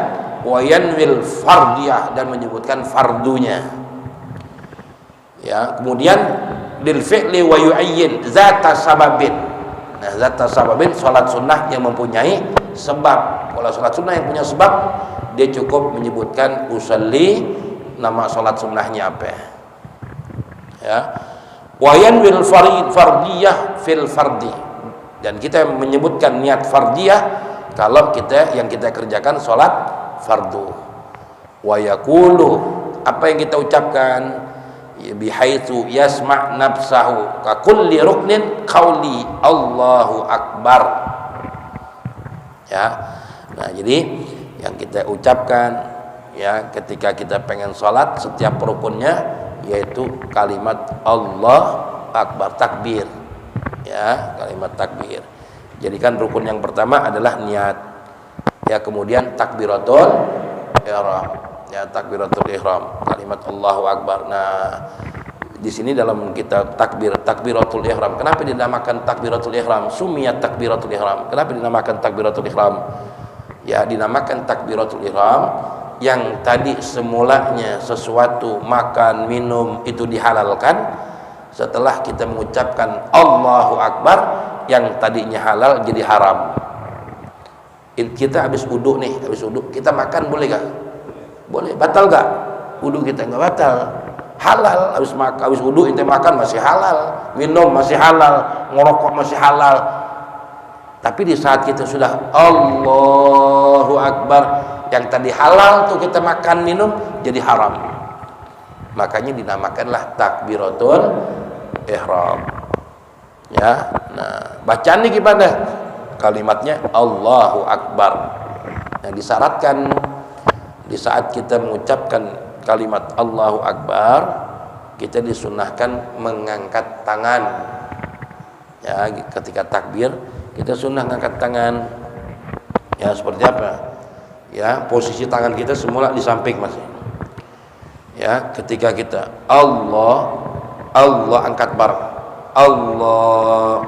S2: wayanwil fardiyah dan menyebutkan fardunya, ya, kemudian lil fi'li wa yu'ayyin zata sababin. Nah, zata sababin sholat sunnah yang mempunyai sebab. Kalau sholat sunnah yang punya sebab, dia cukup menyebutkan usolli, nama sholat sunnahnya apa, ya, wayanwil fardiyah fil fardi, dan kita menyebutkan niat fardiyah kalau kita yang kita kerjakan sholat fardu. Wa yaqulu, apa yang kita ucapkan, bihaitsu yasma' nafsahu ka kulli ruknin qauli Allahu Akbar. Ya. Nah, jadi yang kita ucapkan ya ketika kita pengen sholat, setiap rukunnya yaitu kalimat Allah Akbar, takbir. Ya, kalimat takbir. Jadi kan rukun yang pertama adalah niat. Ya, kemudian takbiratul ihram. Ya, takbiratul ihram, kalimat Allahu Akbar. Nah, di sini dalam kitab takbiratul ihram, kenapa dinamakan takbiratul ihram? Sumiyat takbiratul ihram. Kenapa dinamakan takbiratul ihram? Ya, dinamakan takbiratul ihram yang tadi semulanya sesuatu makan, minum itu dihalalkan, setelah kita mengucapkan Allahu Akbar yang tadinya halal jadi haram. Kita habis wudu nih, habis wudu kita makan boleh gak? Boleh. Batal gak? Wudu kita nggak batal, halal. Habis wudu kita makan masih halal, minum masih halal, ngerokok masih halal. Tapi di saat kita sudah Allahu Akbar, yang tadi halal tuh kita makan minum jadi haram. Makanya dinamakanlah takbiratul ihram. Ya, nah bacaan ini gimana? Kalimatnya Allahu Akbar. Nah, disyaratkan di saat kita mengucapkan kalimat Allahu Akbar, kita disunahkan mengangkat tangan. Ya, ketika takbir kita sunnah mengangkat tangan. Ya, seperti apa? Ya, posisi tangan kita semula di samping masih. Ya, ketika kita Allah angkat bareng. Allah,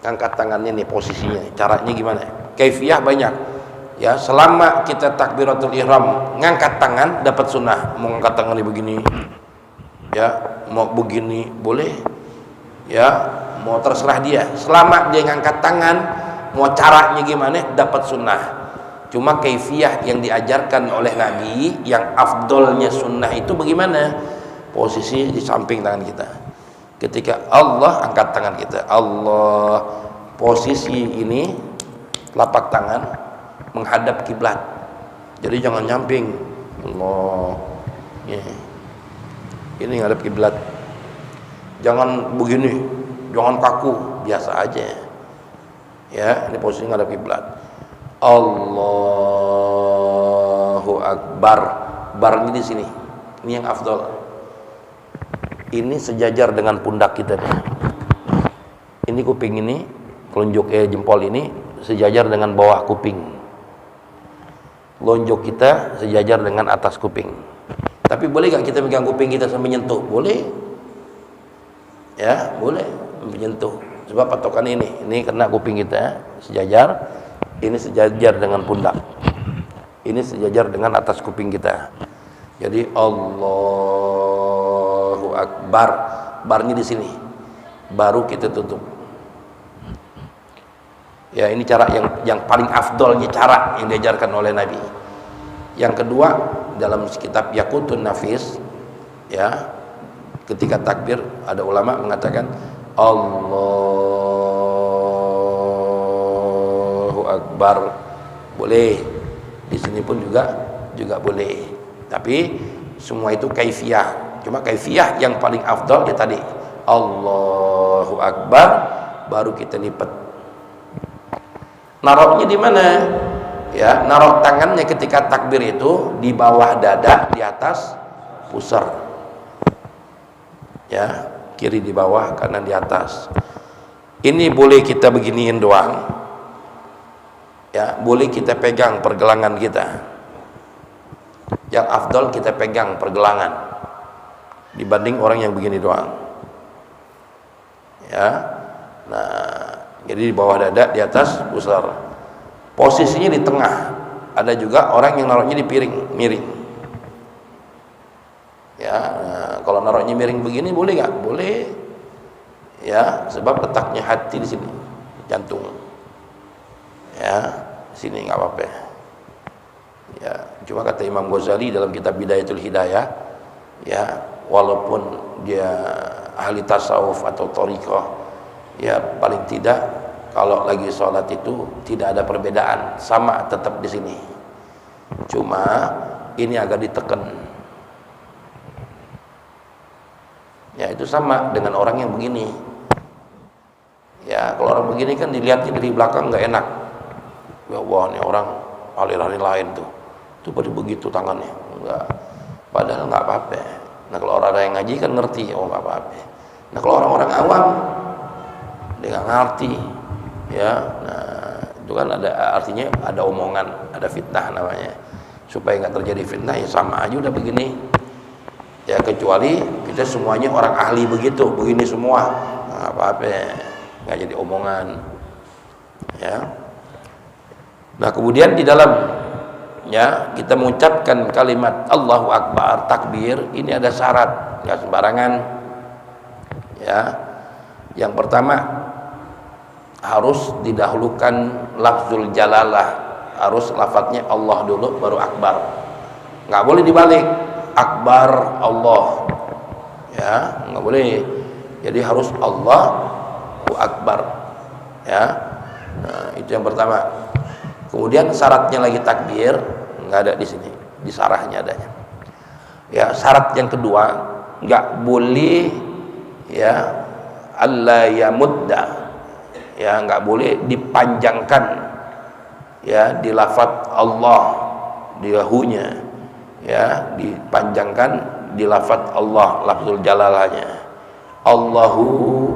S2: angkat tangannya nih posisinya. Caranya gimana? Kaifiyah banyak. Ya, selama kita takbiratul ihram ngangkat tangan dapat sunnah. Mau ngangkat tangan begini, ya, mau begini boleh. Ya, mau terserah dia. Selama dia ngangkat tangan, mau caranya gimana dapat sunnah. Cuma kaifiyah yang diajarkan oleh Nabi, yang afdolnya sunnah itu bagaimana? Posisi di samping tangan kita. Ketika Allah angkat tangan kita, Allah, posisi ini telapak tangan menghadap kiblat. Jadi jangan nyamping. Allah, ya. Ini ngadap kiblat. Jangan begini, jangan kaku, biasa aja. Ya, ini posisi ngadap kiblat. Allahu Akbar. Barnya di sini. Ini yang afdol. Ini sejajar dengan pundak kita nih. Ini kuping ini, telunjuk jempol ini sejajar dengan bawah kuping. Lonjok kita sejajar dengan atas kuping. Tapi boleh gak kita pegang kuping kita sambil nyentuh? Boleh. Ya, boleh menyentuh. Sebab patokan ini kena kuping kita sejajar. Ini sejajar dengan pundak. Ini sejajar dengan atas kuping kita. Jadi Allahu Akbar, barnya di sini. Baru kita tutup. Ya, ini cara yang paling afdolnya, cara yang diajarkan oleh Nabi. Yang kedua, dalam kitab Yaqutun Nafis, ya, ketika takbir ada ulama mengatakan Allahu Akbar. Boleh. Di sini pun juga boleh. Tapi semua itu kaifiyah. Cuma kaifiyah yang paling afdal ya tadi Allahu Akbar, baru kita lipat. Naruhnya di mana? Ya, naruh tangannya ketika takbir itu di bawah dada, di atas pusar. Ya, kiri di bawah, kanan di atas. Ini boleh kita beginiin doang. Ya, boleh kita pegang pergelangan kita. Yang afdal kita pegang pergelangan dibanding orang yang begini doang. Ya, nah, jadi di bawah dada, di atas pusar. Posisinya di tengah. Ada juga orang yang naruhnya di piring, miring. Ya, nah, kalau naruhnya miring begini boleh nggak? Boleh. Ya, sebab letaknya hati di sini, jantung. Ya, sini nggak apa-apa. Ya, cuma kata Imam Ghazali dalam kitab Bidayatul Hidayah, ya, walaupun dia ahli tasawuf atau thariqah, ya paling tidak kalau lagi sholat itu tidak ada perbedaan, sama tetap di sini. Cuma ini agak ditekan. Ya, itu sama dengan orang yang begini. Ya, kalau orang begini kan dilihatnya dari belakang nggak enak. Ya Allah, ini orang aliran lain tuh. Itu pada begitu tangannya, enggak, padahal nggak apa-apa. Nah, kalau orang yang ngaji kan ngerti, oh nggak apa-apa. Nah, kalau orang-orang awam dia nggak ngerti, ya, nah itu kan ada artinya, ada omongan, ada fitnah namanya. Supaya nggak terjadi fitnah, ya sama aja udah begini. Ya, kecuali kita semuanya orang ahli begitu, begini semua, nggak apa-apa, nggak jadi omongan. Ya. Nah, kemudian di dalam, ya, kita mengucapkan kalimat Allahu Akbar, takbir, ini ada syarat, nggak sembarangan. Ya, yang pertama harus didahulukan lafzul jalalah, harus lafadznya Allah dulu baru Akbar, nggak boleh dibalik, Akbar Allah, ya, nggak boleh. Jadi harus Allahu Akbar, ya. Nah, itu yang pertama. Kemudian syaratnya lagi takbir, nggak ada di sini, di sarahnya adanya. Ya, syarat yang kedua, nggak boleh ya alla yamudda, ya nggak boleh dipanjangkan ya di lafaz Allah di lahunya, ya dipanjangkan di lafaz Allah, lafzul jalalahnya. Allahu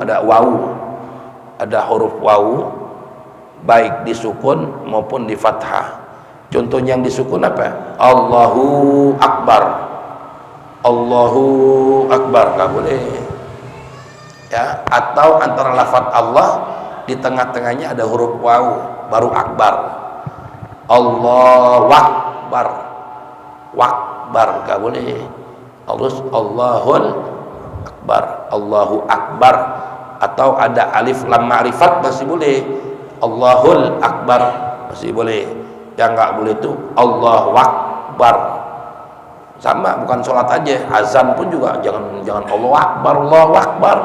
S2: ada wawu, ada huruf wawu, baik disukun maupun di fathah. Contohnya yang disukun apa? Allahu Akbar, Allahu Akbar, nggak boleh ya. Atau antara lafaz Allah di tengah-tengahnya ada huruf wawu baru akbar, Allahu Akbar, wakbar, nggak boleh. Terus Allahul Akbar, Allahu Akbar. Atau ada alif lam ma'rifat masih boleh, Allahul Akbar masih boleh. Yang nggak boleh itu Allahu Akbar. Sama, bukan sholat aja, azan pun juga jangan Allahu Akbar, Allahu Akbar,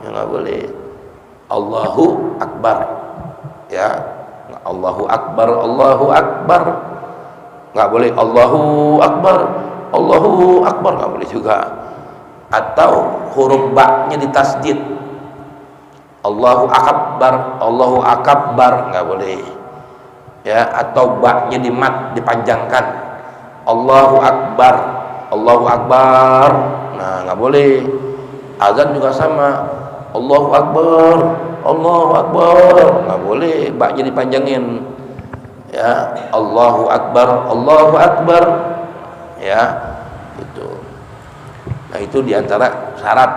S2: ya nggak boleh. Allahu Akbar, ya Allahu Akbar, Allahu Akbar, nggak boleh Allahu Akbar, Allahu Akbar, nggak boleh juga. Atau huruf ba-nya ditasdid, Allahu Akbar, Allahu Akbar, nggak boleh ya. Atau ba-nya dimat, dipanjangkan, Allahu Akbar, Allahu Akbar, nah nggak boleh. Azan juga sama, Allahu Akbar, Allahu Akbar, nggak boleh ba-nya dipanjangin ya. Allahu Akbar, Allahu Akbar, ya itu. Nah itu diantara syarat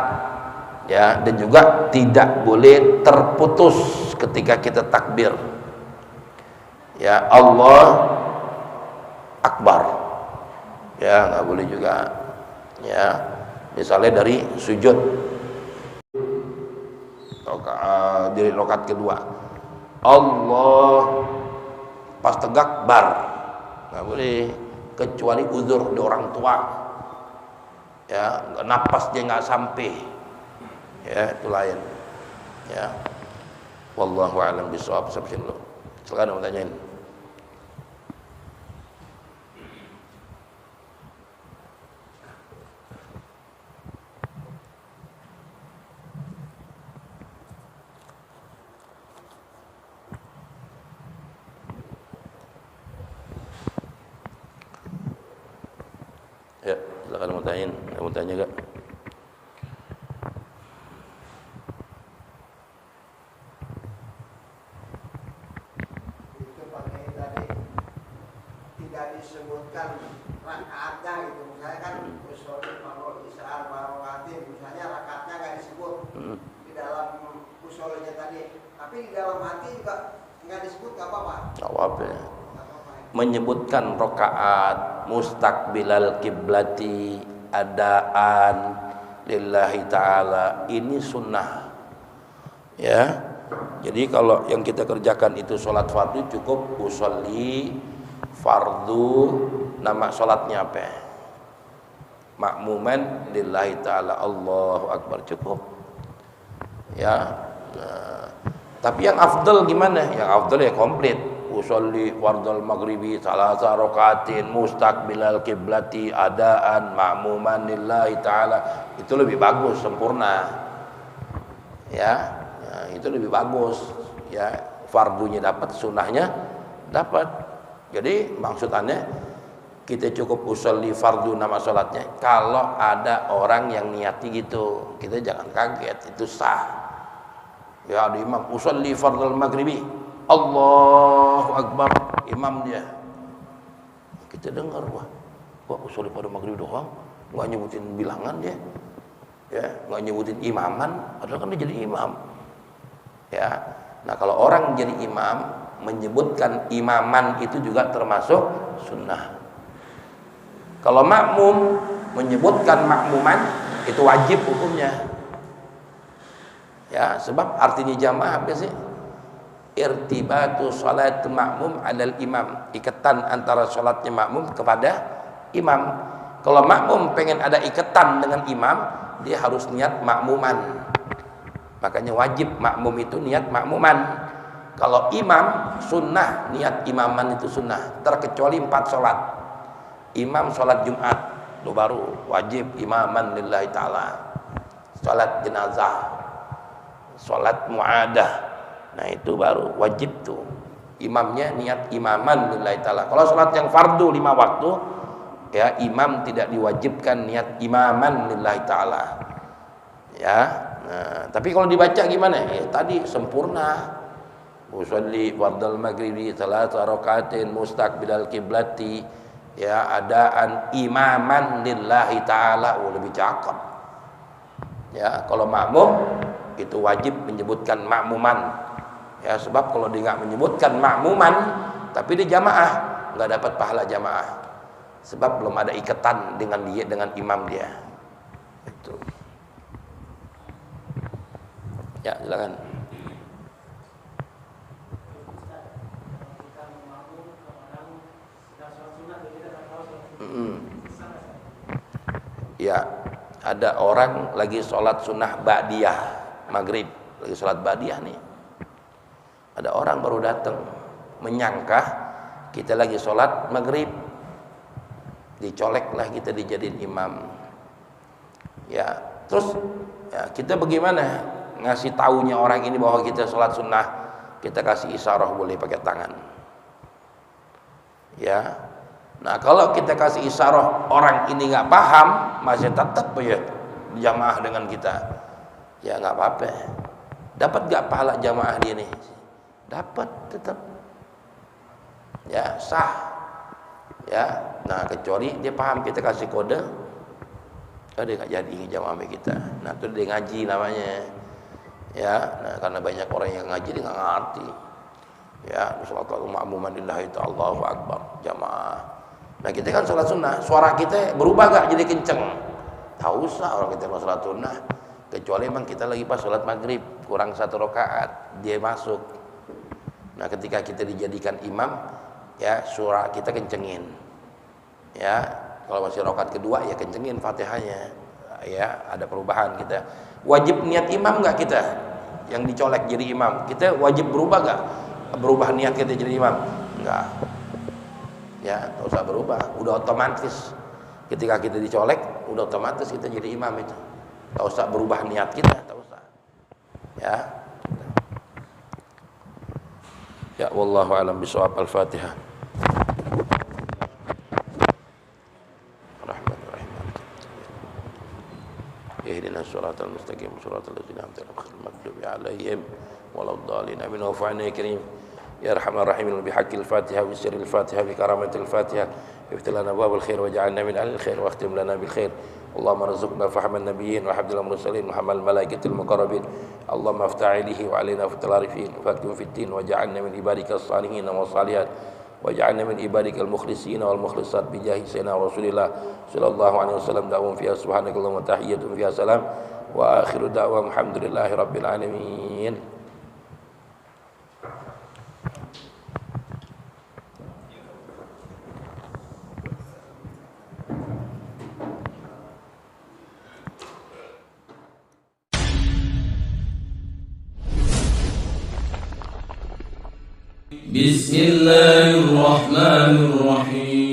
S2: ya. Dan juga tidak boleh terputus ketika kita takbir ya, Allah Akbar ya, nggak boleh juga ya. Misalnya dari sujud dari rakaat kedua, Allah pas tegak bar, nggak boleh, kecuali uzur di orang tua ya, napas dia nggak sampai ya, itu lain ya. Wallahu a'lam bishawab. Silakan mau tanyain. Ya, silakan mau tanyain. Mau tanya gak?
S1: Itu pakai tadi tidak disebutkan rakaatnya gitu. Misalnya kan usul kalau Israel barokatin, misalnya rakaatnya nggak disebut di dalam usulnya tadi, tapi di dalam hati juga nggak disebut, nggak apa-apa.
S2: Nggak apa-apa ya. Menyebutkan rakaat, mustaqbilal kiblati, adaan lillahi ta'ala, ini sunnah ya. Jadi kalau yang kita kerjakan itu sholat fardu, cukup usolli fardu, nama sholatnya apa? Makmuman lillahi ta'ala, Allahu Akbar, cukup ya. Nah, tapi yang afdal gimana? Yang afdal ya komplit, usolli fardal maghribi salasa rakaatin mustaqbilal kiblati adaan ma'muman lillahi ta'ala, itu lebih bagus, sempurna ya. Nah, itu lebih bagus ya, fardunya dapat, sunnahnya dapat. Jadi maksudnya kita cukup usolli fardu nama sholatnya. Kalau ada orang yang niati gitu, kita jangan kaget, itu sah ya. Ada imam usolli fardal maghribi, Allahu Akbar, imam dia, kita dengar, wah usolli pada maghrib doang, nggak nyebutin bilangan dia ya, nggak nyebutin imaman, padahal kan dia jadi imam ya. Nah kalau orang jadi imam, menyebutkan imaman itu juga termasuk sunnah. Kalau makmum menyebutkan makmuman, itu wajib hukumnya ya. Sebab artinya jamaah apa sih? Irtibatu salat makmum alal imam, ikatan antara salatnya makmum kepada imam. Kalau makmum pengen ada ikatan dengan imam, dia harus niat makmuman Makanya wajib makmum itu niat makmuman. Kalau imam sunnah, niat imaman itu sunnah, terkecuali 4 sholat. Imam sholat Jumat itu baru wajib imaman lillahi ta'ala. Sholat jenazah, sholat mu'adah, nah itu baru wajib tuh, imamnya niat imaman lillahi ta'ala. Kalau sholat yang fardu 5 waktu, ya imam tidak diwajibkan niat imaman lillahi ta'ala, ya. Nah, tapi kalau dibaca gimana? Ya tadi sempurna. Usolli fardal maghribi 3 rakaatin mustaqbilal qiblati, ya adaan imaman lillahi ta'ala. Lebih cakep. Ya, kalau makmum itu wajib menyebutkan makmuman. Ya, sebab kalau dia nggak menyebutkan makmuman tapi dia jamaah, nggak dapat pahala jamaah. Sebab belum ada ikatan dengan dia, dengan imam dia. Itu. Ya, silakan. Ya, ada orang lagi sholat sunnah ba'diyah maghrib, lagi sholat ba'diyah nih. Ada orang baru datang, menyangka kita lagi sholat maghrib, dicoleklah kita dijadiin imam. Ya, terus ya, kita bagaimana ngasih taunya orang ini bahwa kita sholat sunnah? Kita kasih isyarah, boleh pakai tangan. Ya. Nah, kalau kita kasih isyarah orang ini nggak paham, masih tetap ya jamaah dengan kita, ya nggak apa-apa. Dapat nggak pahala jamaah dia nih? Dapat tetap. Ya sah. Ya. Nah, kecuali dia paham kita kasih kode, dia nggak jadi jamaah sama kita. Nah, itu dia ngaji namanya. Ya. Nah, karena banyak orang yang ngaji dia nggak ngerti. Ya, sholat ma'muman lillahi ta'ala, Allahu akbar, jamaah. Nah, kita kan sholat sunnah, suara kita berubah gak jadi kenceng? Tak usah orang kita mau sholat sunnah, kecuali memang kita lagi pas sholat maghrib kurang 1 rakaat, dia masuk. Nah, ketika kita dijadikan imam, ya suara kita kencengin. Ya, kalau masih rakaat kedua ya kencengin Fatihahnya. Ya, ada perubahan kita. Wajib niat imam gak kita? Yang dicolek jadi imam, kita wajib berubah gak? Berubah niat kita jadi imam? Enggak. Ya, tak usah berubah, udah otomatis. Ketika kita dicolek, udah otomatis kita jadi imam itu. Tak usah berubah niat kita, tak usah. Ya. Ya, wallahu a'lam bishawab. Al-Fatihah. Rahmanirrahim. Ihdinas siratal mustaqim, siratal ladzina an'amta 'alaihim ghairil maghdubi 'alaihim waladdallin. Amin. Wa fa'alna karim. Ya Arhamar Rahimin, bihaqil Fatihah, bisiril Fatihah, bikaramatil Fatihah, iftih lana babal khair, waj'alna min ahlil khair, wakhtim lana bil khair. Allahumma rizukna fahaman nabiyyin, wa habdil mursalin, wa hamal malaikatil muqarrabin. Allahumma afta'ilihi wa alina fatal arifin, faktum fitin, waj'alna min ibadika salihin wa salihat, waj'alna min ibadika al-mukhlisin wal mukhlisat, bijahi sayyidina Rasulillah sallallahu alaihi wasallam. Da'wum fiha subhanakallahumma tahiyyatun fiha salam, wa akhiru da'wam alhamdulillahi rabbil alamin.
S3: Bismillahirrahmanirrahim.